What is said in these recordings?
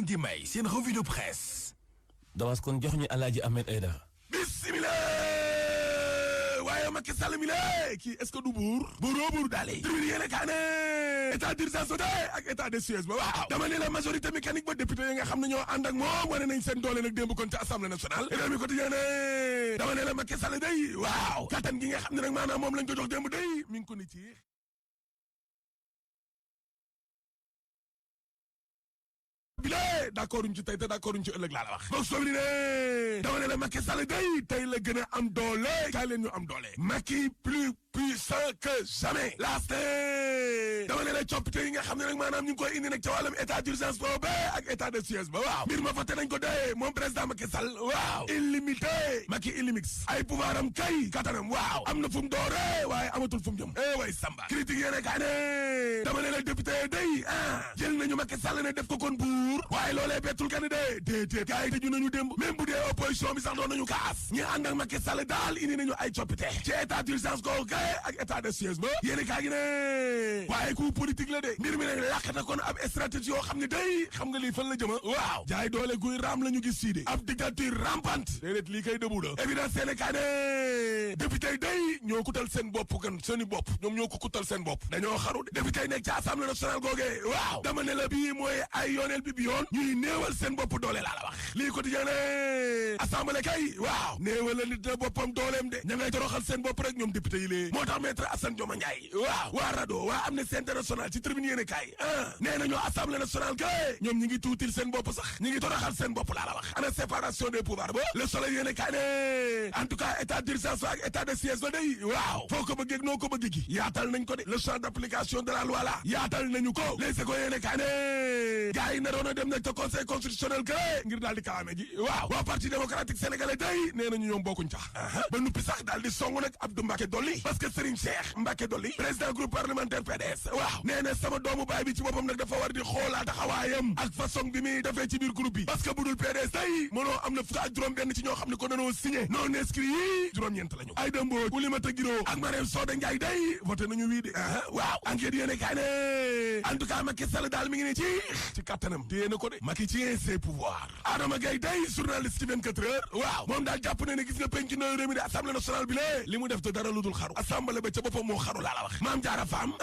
leen di may seen revue de presse. Dawas kon jox ñu Alaaji Ahmed Aidara. Bismillah. waaye Macky Sall mi la kii est-ce que du buur daale tribune yéene kaa ne état d'urgence ak état de siège ba waaw dama ne la majorité mécanique ba député yi nga xam ne ñoo ànd ak moom wane nañ seen doole nag démb kon ci assemblée nationale réew mi quotidien ne dama ne la Macky Sall day waaw kattan gi nga xam ne nag maanaam moom lañ ko jox démb day mi ngi ko ni ci bile d'accord uñ ci tey te d'accord uñ ci ëllëg laa la wax boog soobi ne dama ne la Macky Sall day tey la gën a am doole kaay leen ñu am doole Macky plus puissant que jamais last dama ne la coppite yi nga xam ne nag maanaam ñu ngi koy indi nag ca wàllum état d'urgence boobu ak état de siège ba waaw mbir ma fàtte nañ ko dee moom président Macky Sall waaw illimité Macky illimix ay pouvoir am kay kattanam waaw am na fu mu doore waaye amatul fu mu jëm way samba critique yéene kaa ne dama ne la député day jël nañu Macky Sall ne def ko kon buur waaye loolee bettul kenn de déedéet gars yi tëju nañu démb même bu dee opposition bi sax doon nañu kaas ñi ànd ak Macky Sall daal indi nañu ay coppite ci état d'urgence ko ak état de siège ba yéeni kaa gi ne waaye ku politique la de mbir mi nag làqata kon ab stratégie yoo xam ne day xam nga lii fan la jëma waaw jaay doole guy raam la ñu gis sii de ab dictature rampante déedéet lii kay dëbu la évidence yéeni kaa ne député yi day ñoo kutal seen bopp kan seeni bopp ñoom ñoo ko kutal seen bopp dañoo xaru de député yi nekk ci assemblée nationale googee waaw dama ne la bii mooy ay yooneel bi yoon ñuy néewal seen bopp doole laa la wax lii quotidien ne assemblée kay waaw néewal la nit na boppam dooleem de ña ngay toroxal seen bopp rek ñoom député yi lee moo tax maître Assane Dioma Ndiaye waaw waa RADDHO waa Amnesty International ci tribune yéene kaay nee nañu assemblée nationale kay ñoom ñi ngi tuutil seen bopp sax ñi ngi toroxal seen bopp laa la wax ana séparation des pouvoirs ba le soleil yéene kaay ne en tout cas état d'urgence ak état de siège ba day waaw foo ko bëggee noo ko bëggee gi yaatal nañ ko de le champ d'application de la loi la yaatal nañu ko les ko yéene kaay ne gars yi naroon a dem nag te conseil constitutionnel kay ngir daal di kaame ji waaw waa parti démocratique sénégalais day nee nañu ñoom bokkuñ ca ba nuppi sax daal di song nag Abdou Mbacké Dolly parce que Serigne Cheikh Mbacké Dolly président groupe parlementaire PDS waaw nee na sama doomu baay bi ci boppam nag dafa war di xoolaat taxawaayam ak façon bi muy defee ci biir groupe bi parce que bu dul PDS tey mënoo am na fukk ak juróom benn ci ñoo xam ne ko dañoo signé non inscrit yi juróom-ñeent lañu Aïda Mbodj Oulimata Guiro ak Marième Soda Ndiaye day voté nañu wii de waaw enquête yéene kaay ne en tout cas Macky Sall daal mi ngi ne ci kattanam téye na ko de Macky ci ses pouvoirs Adama Gaye day journaliste ci 24 heures waaw moom daal jàpp ne gis nga penc na réew mi de assemblée nationale bi lée li mu def te dara lu dul xaru assemblée ba ca boppam moo xaru laa la wax Mame Diarra Fam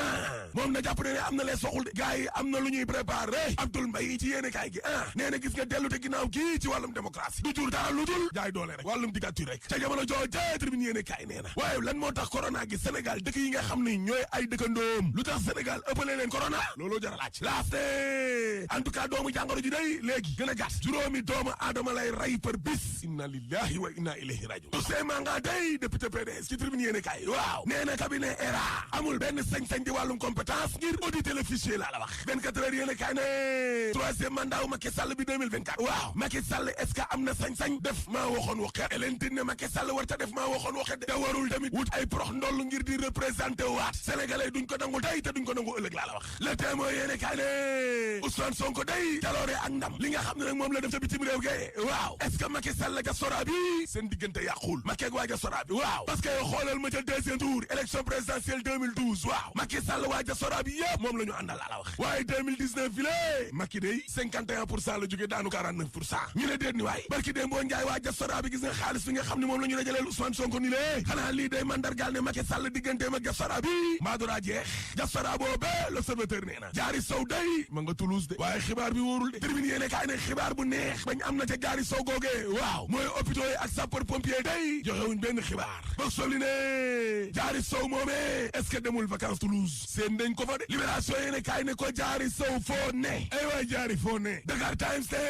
moom na jàpp ne am na lees waxul de gars yi am na lu ñuy préparé Abdoul Mbaye ci yéene kaay gi nee na gis nga dellu te ginnaaw kii ci wàllum démocratie du jur dara lu dul jaay doole rek wàllum dictature rek ca jamono jooje tribune yéene kaay nee na waaye lan moo tax corona gi Sénégal dëkk yi nga xam ne ñooy ay dëkkandoom lu tax Sénégal ëppale leen corona looloo jar a laaj laaste en tout cas doomu jàngoro ji day léegi gën a gàtt juróomi doomu aadama lay rey par bis inna lillahi wa inna ilayhi rajiun Ousmane Manga day député PDS ci tribune yéene kaay waaw nee na cabinet ERA amul benn sañ-sañ di wàllum compétence ngir auditer le fichier laa la wax 24 heures yéene kaay ne troisième mandat wu Macky Sall bi 2024 waaw Macky Sall est-ce que am na sañ-sañ def maa waxoon waxet elentine ne Macky Sall war ta def maa waxoon waxet te warul tamit wut ay prox ndoll ngir di représenter waat sénégalais duñ ko nangu tey te duñ ko nangu ëllëg laa la wax le témoin yéene kaay ne Ousmane Sonko day jaloore ak ndam li nga xam ne nag moom la def ca bitim réew ge waaw est-ce que Macky Sall la diaspora bi seen diggante yàqul Macky ak waa diaspora bi waaw parce que xoolal ma ca deuxième tour élection présidentielle 2012 waaw Macky Sall waa diaspora bi yëpp moom la ñu àndal laa la wax waaye 2019 bi lée Macky day 51% la jóge daanu 49% ñu ne déet ni waay barki dee mboo njaay waa diaspora bi gis nga xaalis bi nga xam ne moom la ñu dajaleel Ousmane Sonko ni lée xanaa lii day mandargaal ne Macky Sall digganteem ak diaspora bi mbaa dooraa jeex diaspora boobee l'observateur nee na jaari sow day ma nga Toulouse de waaye xibaar bi wóorul de tribune yéene kaay ne xibaar bu neex bañ am na ca jaari sow googee waaw mooy hôpitaux yi ak sapeur pompier day joxewuñ benn xibaar ba soli ne jaari sow moomee est-ce que demul vacances Toulouse seen dañ ko fa de libération yéene kaay ne ko jaari sow foo ne ay waay jaari foo ne Dakar Times te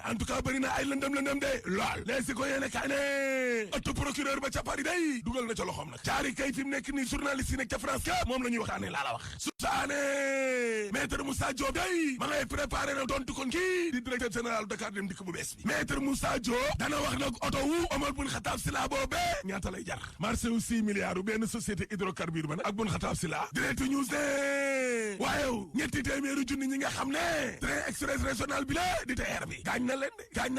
en tout cas bëri na ay lëndëm de lool les si ko yéene kaay ne ëttu procureur ba ca Paris day dugal na ca loxoom nag jaari kay fi mu nekk nii journaliste yi nekk ca France ka moom la ñuy waxtaane laa la wax susaane maître Moussa Diop day ma ngay préparé na tontu kon kii di directeur général Dakar Dem Dikk bu bees bi maître Moussa Diop dana wax nag oto wu Omar Bun Khattab Silla boobee ñaata lay jar marché wu 6 milliards u benn société hydrocarbure ba nag ak Bun Khattab Silla direct news de waaye ñetti téeméeri junni ñi nga xam ne train express régional bi la di TER bi gaañ na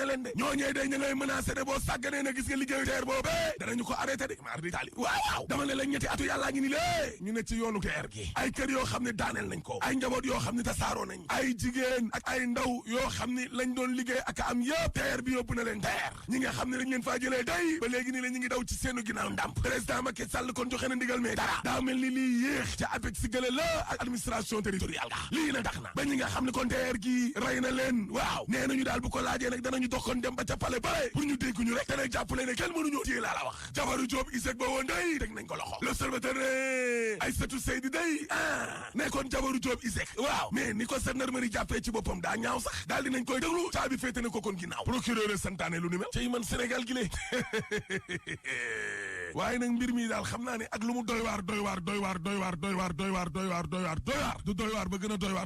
leen de ñooñee day ñu ngay menacé ne boo sàgganee na gis nga liggéeyu TER boobee danañu ko arrêté de mardi taali waaw dama ne la ñetti atu yàllaa ngi ni lée ñu ne ci yoonu TER gi ay kër yoo xam ne daaneel nañ ko ay njaboot yoo xam ne tasaaroo nañ ay jigéen ak ay ndaw yoo xam ne lañ doon liggéey ak am yëpp TER bi yóbbu na leen TER ñi nga xam ne dañ leen faa jëlee day ba léegi nii la ñu ngi daw ci seenu ginnaaw ndàmp président Macky Sall kon joxe na ndigal mais dara daa mel ni lii yéex ca APEX si gële la ak administration territoriale ga lii na tax na ba ñi nga xam ne kon TER gi rey na leen waaw nee nañu daal bu ko laajee nag danañu dox kon dem ba ca pale bare pour ñu dégg ñu rek te nag jàppale ne kenn mënuñu téye laa la wax jabaru Jóob iseg ba woon day teg nañ ko loxo l'Observateur ne Aïssatou Seydi day ne kon jabaru Jóob iseg waaw mais ni ko gendarmerie jàppee ci boppam daa ñaaw sax daal dinañ koy déglu caabi féete na ko kon ginnaaw procureur santaane lu ni mel tey man Sénégal gi lée waaye nag mbir mi daal xam naa ne ak lu mu doy waar du doy waar ba gën a doy waar